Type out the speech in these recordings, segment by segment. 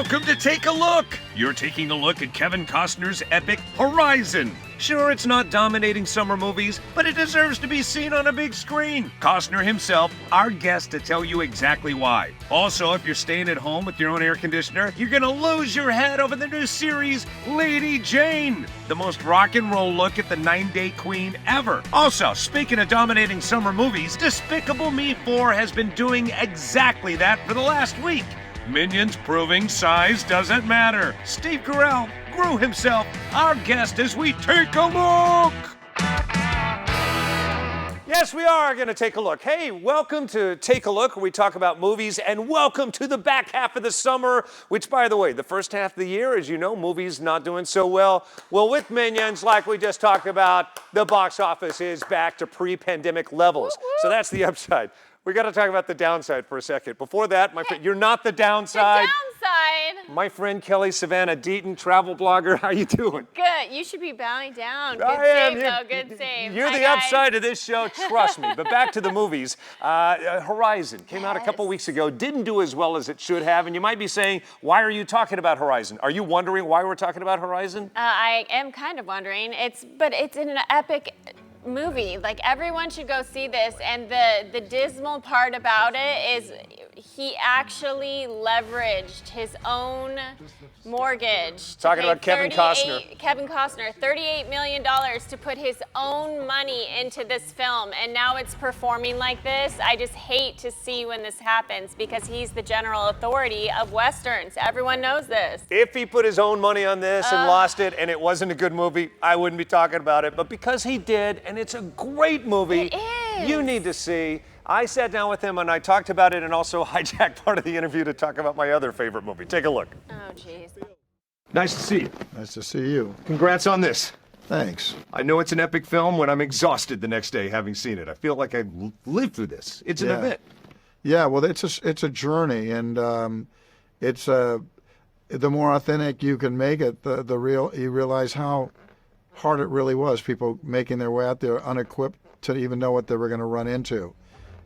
Welcome to Take a Look! You're taking a look at Kevin Costner's epic Horizon. Sure, it's not dominating summer movies, but it deserves to be seen on a big screen. Costner himself, our guest to tell you exactly why. Also, if you're staying at home with your own air conditioner, you're gonna lose your head over the new series, Lady Jane. The most rock and roll look at the 9-day queen ever. Also, speaking of dominating summer movies, Despicable Me 4 has been doing exactly that for the last week. Minions proving size doesn't matter. Steve Carell grew himself, our guest as we take a look. Yes, we are going to take a look. Hey, welcome to Take a Look, where we talk about movies, and welcome to the back half of the summer, which, by the way, the first half of the year, as you know, movies not doing so well. Well, with Minions, like we just talked about, the box office is back to pre-pandemic levels. So that's the upside. We got to talk about the downside for a second. Before that, my friend, you're not the downside. The downside. My friend Kelly Savannah Deaton, travel blogger. How you doing? Good. You should be bowing down. Good I am. save, though. Good save. You're Hi, the guys. upside of this show, trust me. But back to the movies. Horizon came out a couple weeks ago. Didn't do as well as it should have. And you might be saying, why are you talking about Horizon? Are you wondering why we're talking about Horizon? I am kind of wondering. But it's an epic movie. Like, everyone should go see this. And the dismal part about it is he actually leveraged his own mortgage. Talking about Kevin Costner. Kevin Costner, $38 million to put his own money into this film. And now it's performing like this. I just hate to see when this happens because he's the general authority of Westerns. Everyone knows this. If he put his own money on this and lost it and it wasn't a good movie, I wouldn't be talking about it. But because he did, and it's a great movie, It is. You need to see. I sat down with him and I talked about it and also hijacked part of the interview to talk about my other favorite movie. Take a look. Oh, jeez. Nice to see you. Nice to see you. Congrats on this. Thanks. I know it's an epic film when I'm exhausted the next day having seen it. I feel like I lived through this. It's an event. Yeah, well, it's a journey, and the more authentic you can make it, you realize how hard it really was. People making their way out there unequipped to even know what they were going to run into,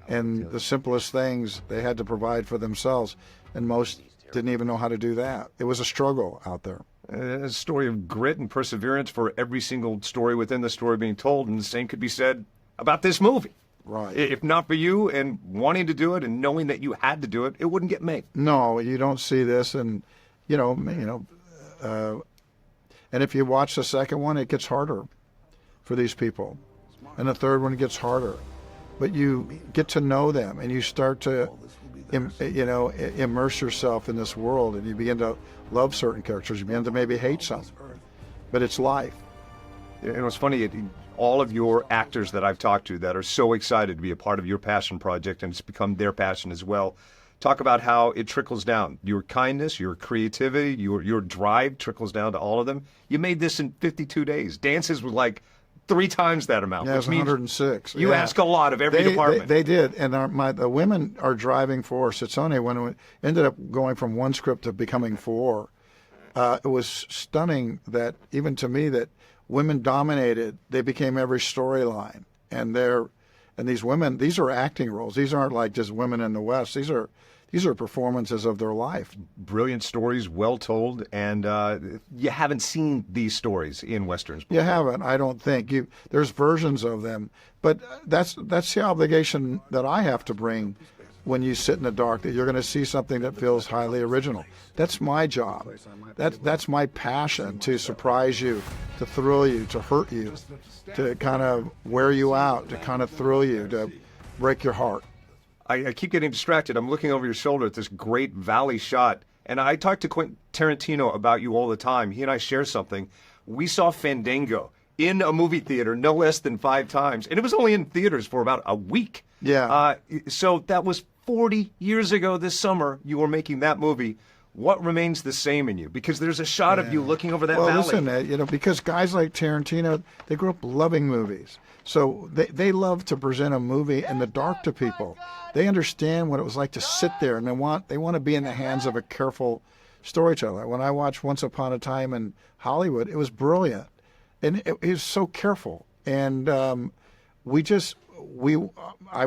and the simplest things they had to provide for themselves, and most didn't even know how to do that. It was a struggle out there. A story of grit and perseverance for every single story within the story being told, and the same could be said about this movie. Right. If not for you and wanting to do it and knowing that you had to do it, it wouldn't get made. No, you don't see this, and and if you watch the second one, it gets harder for these people, and the third one gets harder. But you get to know them, and you start to, immerse yourself in this world, and you begin to love certain characters. You begin to maybe hate some, but it's life. And what's funny, all of your actors that I've talked to that are so excited to be a part of your passion project, and it's become their passion as well, talk about how it trickles down. Your kindness, your creativity, your drive trickles down to all of them. You made this in 52 days. Dances was like 3 times that amount. Yeah, it was 106. You ask a lot of every department. They did, and the women are driving force. It's only when it ended up going from 1 script to becoming 4. It was stunning that, even to me, that women dominated. They became every storyline, and these women, these are acting roles. These aren't like just women in the West. These are performances of their life. Brilliant stories, well told, and you haven't seen these stories in Westerns before. You haven't, I don't think. There's versions of them, but that's the obligation that I have to bring when you sit in the dark, that you're going to see something that feels highly original. That's my job. That's my passion, to surprise you, to thrill you, to hurt you, to kind of wear you out, to kind of thrill you, to break your heart. I keep getting distracted. I'm looking over your shoulder at this great valley shot. And I talk to Quentin Tarantino about you all the time. He and I share something. We saw Fandango in a movie theater no less than 5 times. And it was only in theaters for about a week. Yeah. So that was 40 years ago this summer. You were making that movie. What remains the same in you? Because there's a shot of you looking over that valley. Well, listen, because guys like Tarantino, they grew up loving movies. So they love to present a movie in the dark to people. They understand what it was like to sit there, and they want to be in the hands of a careful storyteller. When I watched Once Upon a Time in Hollywood, it was brilliant, and it was so careful. And I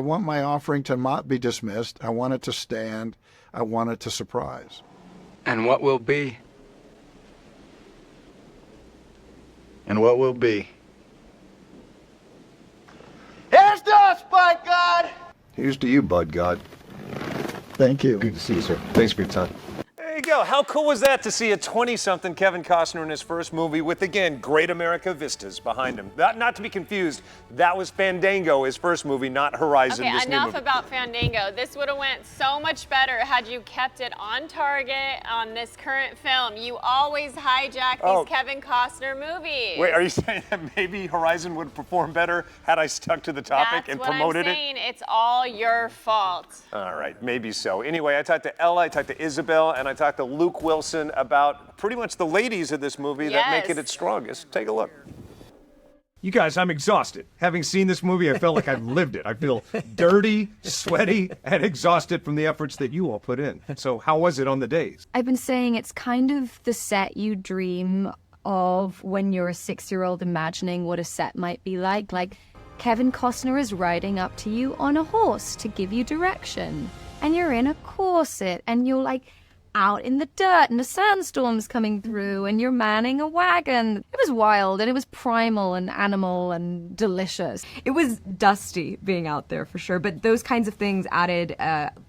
want my offering to not be dismissed. I want it to stand. I want it to surprise. And what will be? And what will be? Here's to us, Bud God! Here's to you, Bud God. Thank you. Good to see you, sir. Thanks for your time. There you go. How cool was that to see a 20-something Kevin Costner in his first movie with, again, Great America vistas behind him? Not to be confused, that was Fandango, his first movie, not Horizon, Okay, this new enough movie. about Fandango. This would have went so much better had you kept it on target on this current film. You always hijack these Kevin Costner movies. Wait, are you saying that maybe Horizon would perform better had I stuck to the topic That's and what promoted I'm saying. It's all your fault. All right, maybe so. Anyway, I talked to Ella, I talked to Isabel, and I talked to Luke Wilson about pretty much the ladies of this movie that make it its strongest. Take a look. You guys, I'm exhausted. Having seen this movie, I felt like I've lived it. I feel dirty, sweaty, and exhausted from the efforts that you all put in. So how was it on the days? I've been saying it's kind of the set you dream of when you're a 6-year-old imagining what a set might be like. Like Kevin Costner is riding up to you on a horse to give you direction. And you're in a corset and you're like out in the dirt and a sandstorm's coming through and you're manning a wagon. It was wild and it was primal and animal and delicious. It was dusty being out there for sure, but those kinds of things added,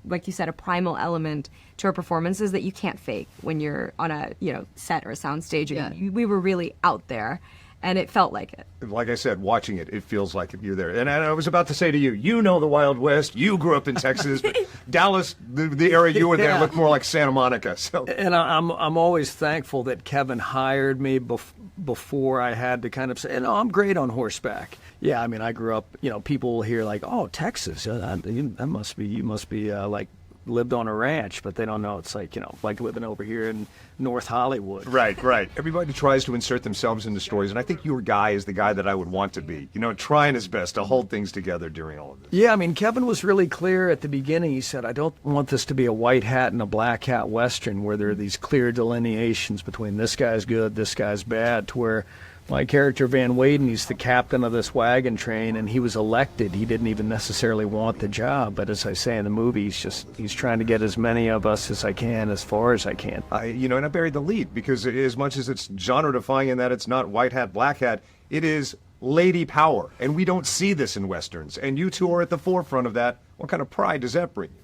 like you said, a primal element to our performances that you can't fake when you're on a set or a sound stage. And we were really out there. And it felt like it. Like I said, watching it, it feels like you're there. And I was about to say to you, you know the Wild West. You grew up in Texas, but Dallas, the area you were there, looked more like Santa Monica. So, and I'm always thankful that Kevin hired me before I had to kind of say, no, I'm great on horseback. Yeah, I mean, I grew up. People will hear like, oh, Texas, you must be like lived on a ranch, but they don't know it's like like living over here in North Hollywood. Right. Everybody tries to insert themselves into stories, and I think your guy is the guy that I would want to be. Trying his best to hold things together during all of this. Yeah, I mean, Kevin was really clear at the beginning. He said, I don't want this to be a white hat and a black hat Western where there are these clear delineations between this guy's good, this guy's bad, to where my character, Van Weyden, he's the captain of this wagon train, and he was elected. He didn't even necessarily want the job, but as I say in the movie, he's trying to get as many of us as I can, as far as I can. And I buried the lead, because as much as it's genre-defying in that it's not white hat, black hat, it is lady power, and we don't see this in Westerns, and you two are at the forefront of that. What kind of pride does that bring you?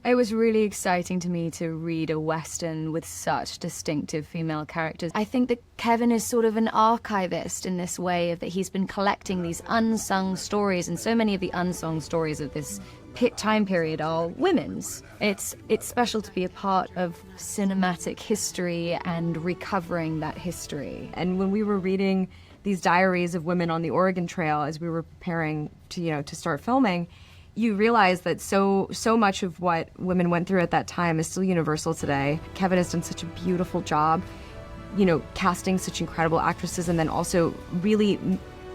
It was really exciting to me to read a Western with such distinctive female characters. I think that Kevin is sort of an archivist in this way, of that he's been collecting these unsung stories, and so many of the unsung stories of this time period are women's. It's special to be a part of cinematic history and recovering that history. And when we were reading these diaries of women on the Oregon Trail as we were preparing to start filming, you realize that so much of what women went through at that time is still universal today. Kevin has done such a beautiful job, casting such incredible actresses, and then also really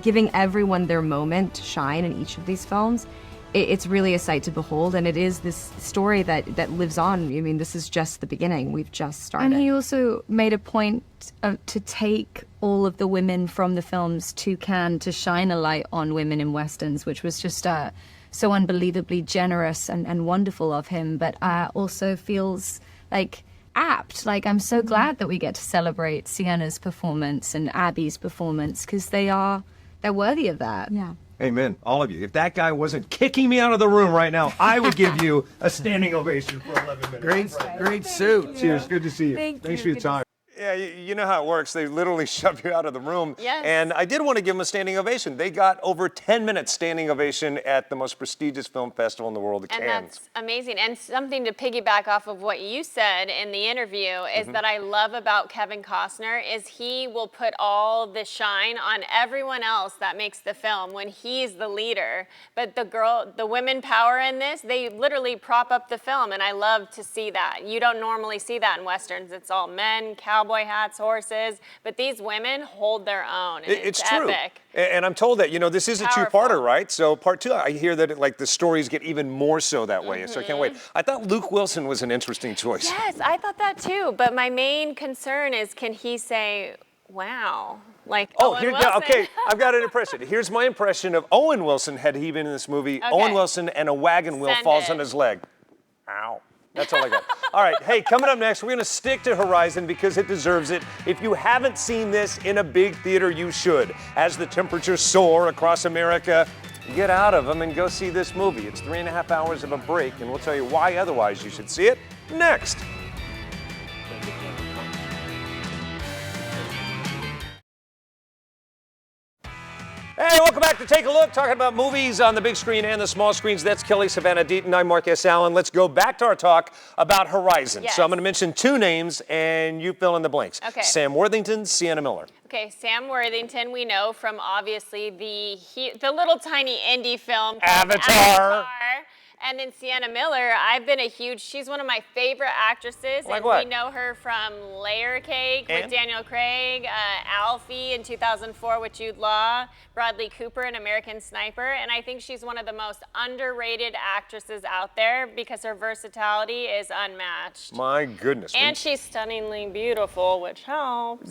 giving everyone their moment to shine in each of these films. It's really a sight to behold, and it is this story that lives on. I mean, this is just the beginning. We've just started. And he also made a point to take all of the women from the films to Cannes to shine a light on women in Westerns, which was just so unbelievably generous and wonderful of him, but also feels like apt. Like, I'm so glad that we get to celebrate Sienna's performance and Abby's performance, because they're worthy of that. Yeah. Amen, all of you. If that guy wasn't kicking me out of the room right now, I would give you a standing ovation for 11 minutes. Great suit. Cheers, good to see you. Thanks for your time. Yeah, you know how it works. They literally shove you out of the room. Yes. And I did want to give them a standing ovation. They got over 10 minutes standing ovation at the most prestigious film festival in the world, Cannes. And that's amazing. And something to piggyback off of what you said in the interview is that I love about Kevin Costner is he will put all the shine on everyone else that makes the film when he's the leader. But the women power in this, they literally prop up the film, and I love to see that. You don't normally see that in Westerns. It's all men, cowboy hats, horses, but these women hold their own. And it's true. Epic. And I'm told that, this is a Powerful. two-parter, right? So part two, I hear that the stories get even more so that way, so I can't wait. I thought Luke Wilson was an interesting choice. Yes, I thought that too, but my main concern is, can he say, wow, like Owen Wilson? Okay, I've got an impression. Here's my impression of Owen Wilson had he been in this movie. Okay. Owen Wilson and a wagon wheel Send falls it. on his leg. Ow. That's all I got. All right, hey, coming up next, we're going to stick to Horizon because it deserves it. If you haven't seen this in a big theater, you should. As the temperatures soar across America, get out of them and go see this movie. It's 3.5 hours of a break, and we'll tell you why otherwise you should see it next. Hey, welcome back to Take a Look, talking about movies on the big screen and the small screens. That's Kelly Savannah Deaton. I'm Mark S. Allen. Let's go back to our talk about Horizon. Yes. So I'm going to mention 2 names, and you fill in the blanks. Okay. Sam Worthington, Sienna Miller. Okay, Sam Worthington, we know from obviously the little tiny indie film called Avatar. And then Sienna Miller, she's one of my favorite actresses. Like and what? We know her from Layer Cake And? with Daniel Craig, Alfie in 2004 with Jude Law, Bradley Cooper in American Sniper, and I think she's one of the most underrated actresses out there because her versatility is unmatched. My goodness. And she's stunningly beautiful, which helps.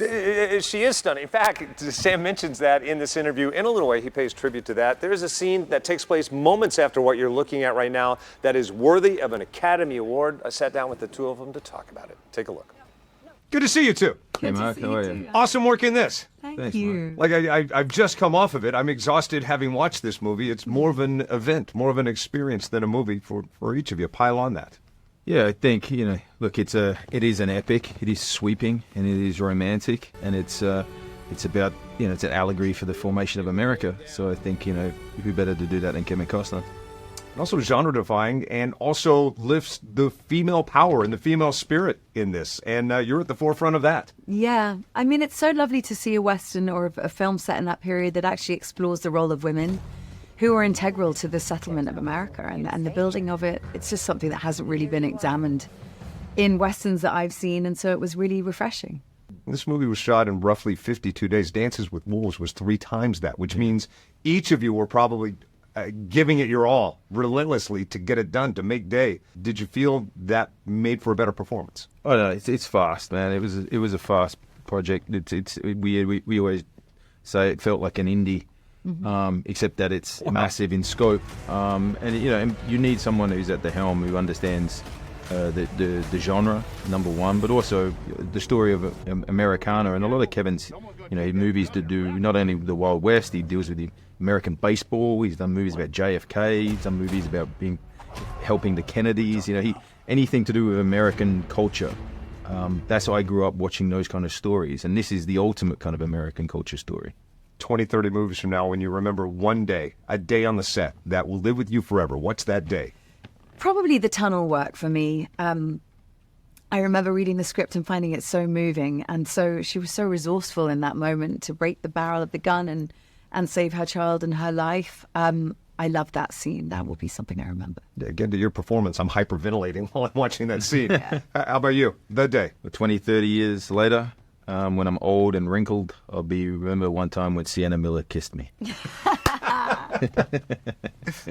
She is stunning. In fact, Sam mentions that in this interview. In a little way, he pays tribute to that. There is a scene that takes place moments after what you're looking at right now that is worthy of an Academy Award. I sat down with the 2 of them to talk about it. Take a look. Good to see you two. Hey, Mark, how are you? Awesome work in this. Thanks, you. Like I've just come off of it. I'm exhausted having watched this movie. It's more of an event, more of an experience than a movie for each of you. Pile on that. Yeah, I think, look, it is an epic. It is sweeping and it is romantic, and it's about, it's an allegory for the formation of America. So I think, who better to do that than Kevin Costner? Also genre-defying, and also lifts the female power and the female spirit in this. And you're at the forefront of that. Yeah. I mean, it's so lovely to see a Western or a film set in that period that actually explores the role of women who are integral to the settlement of America and the building of it. It's just something that hasn't really been examined in Westerns that I've seen, and so it was really refreshing. This movie was shot in roughly 52 days. Dances with Wolves was 3 times that, which means each of you were probably giving it your all, relentlessly, to get it done, to make day. Did you feel that made for a better performance? Oh no, it's fast, man. It was a fast project. We always say it felt like an indie, except that it's massive in scope. And you need someone who's at the helm who understands the genre, number one, but also the story of Americana. And a lot of Kevin's movies to do not only the Wild West, he deals with the American baseball. He's done movies about JFK. He's done movies about helping the Kennedys. Anything to do with American culture. That's how I grew up watching those kind of stories, and this is the ultimate kind of American culture story. 20, 30 movies from now, when you remember one day, a day on the set that will live with you forever, what's that day? Probably the tunnel work for me. I remember reading the script and finding it so moving, and so she was so resourceful in that moment to break the barrel of the gun and save her child and her life. I love that scene. That will be something I remember. Again, to your performance, I'm hyperventilating while I'm watching that scene. How about you? The day. 20, 30 years later, when I'm old and wrinkled, I'll remember one time when Sienna Miller kissed me.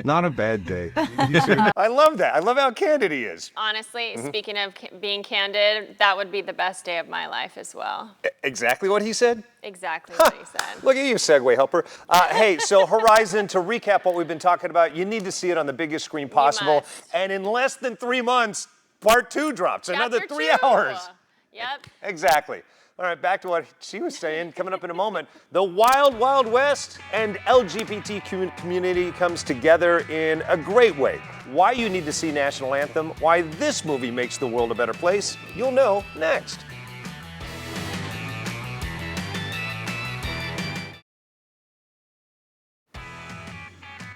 Not a bad day. I love that. I love how candid he is. Honestly, speaking of being candid, that would be the best day of my life as well. Exactly what he said? Exactly what he said. Look at you, segue helper. Hey, so Horizon, to recap what we've been talking about, you need to see it on the biggest screen possible. And in less than 3 months, part 2 drops. Another 3 hours. Yep. Exactly. All right, back to what she was saying, coming up in a moment. The Wild Wild West and LGBT community comes together in a great way. Why you need to see National Anthem, why this movie makes the world a better place, you'll know next.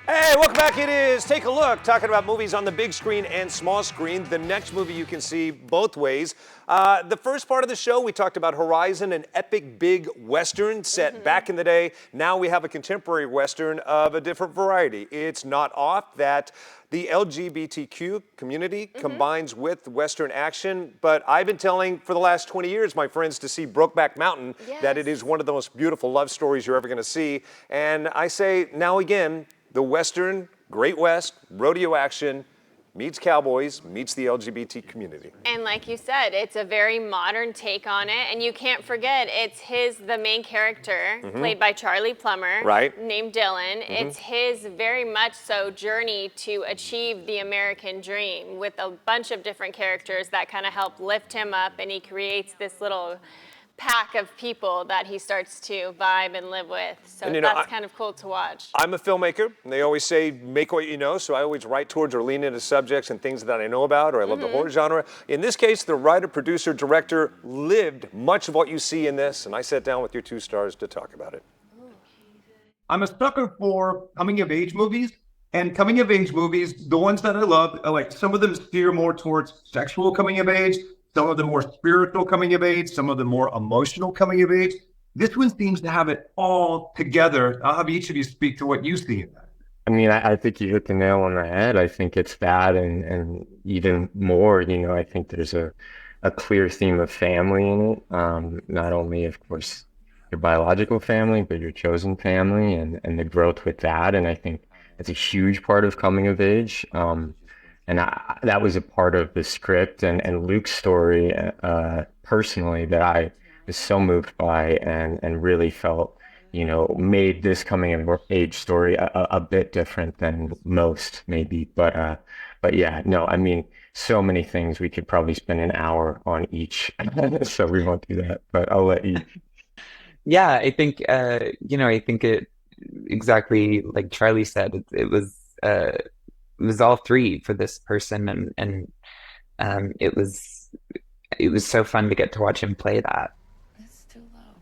Hey, welcome back. It is Take a Look, talking about movies on the big screen and small screen. The next movie you can see both ways. The first part of the show, we talked about Horizon, an epic big Western set back in the day. Now we have a contemporary Western of a different variety. It's not off that the LGBTQ community combines with Western action, but I've been telling for the last 20 years, my friends, to see Brokeback Mountain, that it is one of the most beautiful love stories you're ever going to see. And I say now again, the Western, Great West, rodeo action, meets cowboys, meets the LGBT community. And like you said, it's a very modern take on it, and you can't forget it's the main character, played by Charlie Plummer, Right. named Dylan. It's his very much so journey to achieve the American dream with a bunch of different characters that kind of help lift him up, and he creates this little pack of people that he starts to vibe and live with. So And, you know, that's kind of cool to watch. I'm a filmmaker, and they always say, make what you know, so I always write towards or lean into subjects and things that I know about, or I love the horror genre. In this case, the writer, producer, director lived much of what you see in this, and I sat down with your two stars to talk about it. I'm a sucker for coming-of-age movies, and coming-of-age movies, the ones that I love, are like some of them steer more towards sexual coming-of-age, some of them more spiritual coming-of-age, some of them more emotional coming-of-age. This one seems to have it all together. I'll have each of you speak to what you see in that. I mean, I think you hit the nail on the head. I think it's that and even more, I think there's a clear theme of family in it. Not only, of course, your biological family, but your chosen family and the growth with that. And I think it's a huge part of coming of age. And that was a part of the script and Luke's story personally that I was so moved by and really felt, made this coming of age story a bit different than most maybe. But yeah, no, I mean, so many things we could probably spend an hour on each. So we won't do that, but I'll let you. Yeah, I think, I think it exactly like Charlie said, it was all three for this person, and it was so fun to get to watch him play that.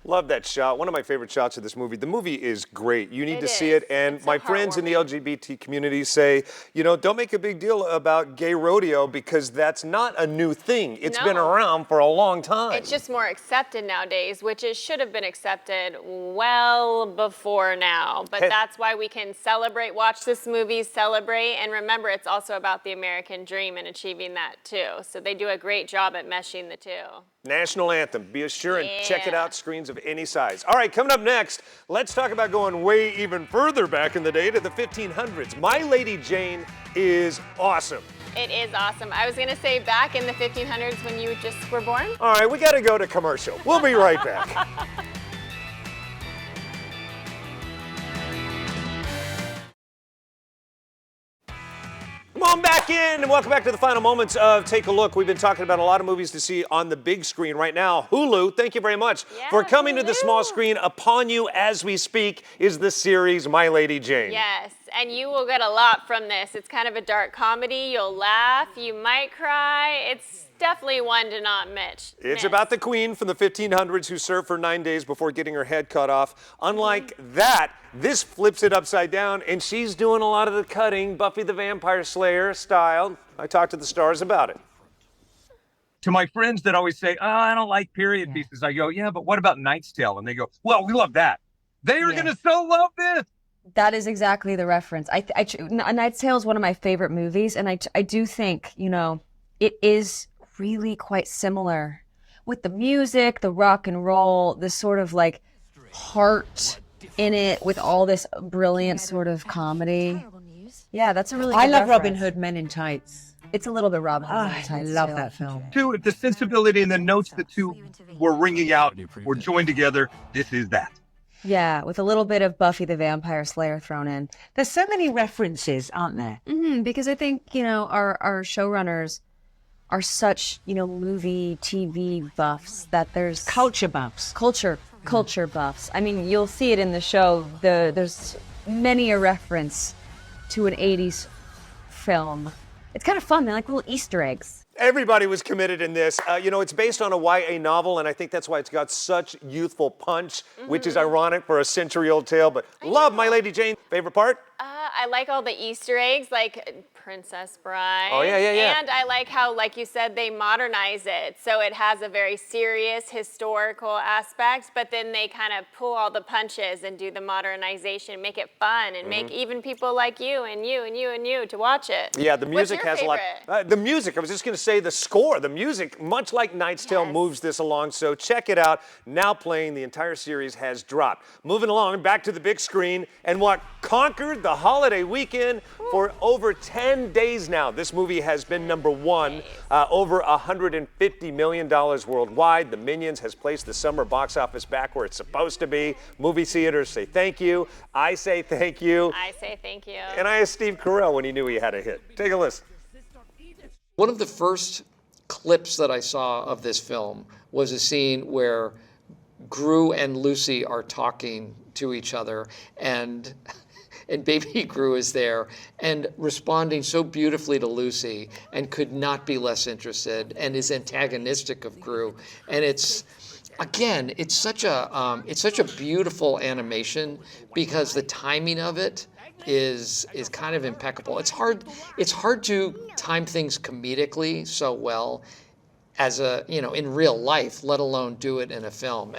Love that shot. One of my favorite shots of this movie. The movie is great. You need to see is. it. And It's my so friends in the heartwarming. LGBT community say, don't make a big deal about gay rodeo because that's not a new thing. It's been No. around for a long time. It's just more accepted nowadays, which it should have been accepted well before now. But Hey. that's why we can celebrate, watch this movie, celebrate, and remember it's also about the American dream and achieving that too. So they do a great job at meshing the two. National anthem. Be sure and check it Yeah. out, screens of any size. All right, coming up next, let's talk about going way even further back in the day to the 1500s. My Lady Jane is awesome. It is awesome. I was going to say back in the 1500s when you just were born. All right, we got to go to commercial. We'll be right back. Come on back in and welcome back to the final moments of Take a Look. We've been talking about a lot of movies to see on the big screen right now. Hulu, thank you very much for coming to the small screen. Upon you as we speak is the series My Lady Jane. Yes, and you will get a lot from this. It's kind of a dark comedy. You'll laugh, you might cry. It's definitely one to not miss. It's about the queen from the 1500s who served for 9 days before getting her head cut off. Unlike that, this flips it upside down, and she's doing a lot of the cutting, Buffy the Vampire Slayer style. I talked to the stars about it. To my friends that always say, oh, I don't like period pieces, I go, yeah, but what about Knight's Tale? And they go, well, we love that. They are going to so love this. That is exactly the reference. A Knight's Tale is one of my favorite movies, and I do think, it is really quite similar with the music, the rock and roll, this sort of like heart in it with all this brilliant sort of comedy. Yeah, that's a really good I love reference. Robin Hood Men in Tights. It's a little bit Robin Hood Men in I Tights. love too. that film. Two, the sensibility and the notes the two were ringing out were joined together. This is that. Yeah, with a little bit of Buffy the Vampire Slayer thrown in. There's so many references, aren't there? Because I think, our showrunners are such, movie, TV buffs that there's Culture buffs. Culture buffs. I mean, you'll see it in the show. There's many a reference to an 80s film. It's kind of fun. They're like little Easter eggs. Everybody was committed in this. It's based on a YA novel, and I think that's why it's got such youthful punch, which is ironic for a century-old tale. But love My Lady Jane. Favorite part? I like all the Easter eggs, like Princess Bride. Oh, yeah. And I like how, like you said, they modernize it. So it has a very serious historical aspect, but then they kind of pull all the punches and do the modernization, make it fun, and make even people like you and you and you and you to watch it. Yeah, the music What's your has a lot. The music, I was just going to say the score. The music, much like Knight's Tale, moves this along. So check it out. Now playing, the entire series has dropped. Moving along, back to the big screen, and what conquered the holiday holiday weekend for over 10 days now. This movie has been #1, over $150 million worldwide. The Minions has placed the summer box office back where it's supposed to be. Movie theaters say thank you. I say thank you. I say thank you. And I asked Steve Carell when he knew he had a hit. Take a listen. One of the first clips that I saw of this film was a scene where Gru and Lucy are talking to each other, and baby Gru is there and responding so beautifully to Lucy and could not be less interested and is antagonistic of Gru. And it's such a beautiful animation because the timing of it is kind of impeccable. It's hard to time things comedically so well as in real life, let alone do it in a film.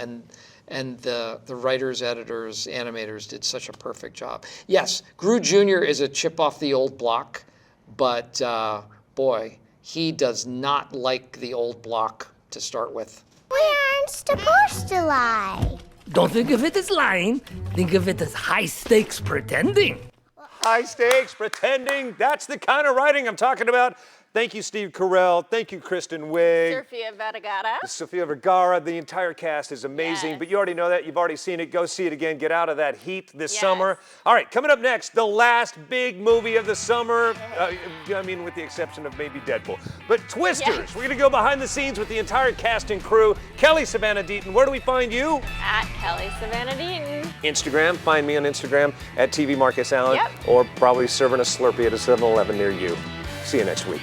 And the writers, editors, animators did such a perfect job. Yes, Gru Jr. is a chip off the old block, but boy, he does not like the old block to start with. We aren't supposed to lie. Don't think of it as lying. Think of it as high stakes pretending. High stakes pretending. That's the kind of writing I'm talking about. Thank you, Steve Carell. Thank you, Kristen Wiig. Sofia Vergara. The entire cast is amazing, but you already know that. You've already seen it. Go see it again. Get out of that heat this summer. All right, coming up next, the last big movie of the summer. With the exception of maybe Deadpool. But Twisters. Yes. We're going to go behind the scenes with the entire cast and crew. Kelly Savannah Deaton, where do we find you? At Kelly Savannah Deaton. Instagram. Find me on Instagram at TV Marcus Allen, or probably serving a Slurpee at a 7-Eleven near you. See you next week.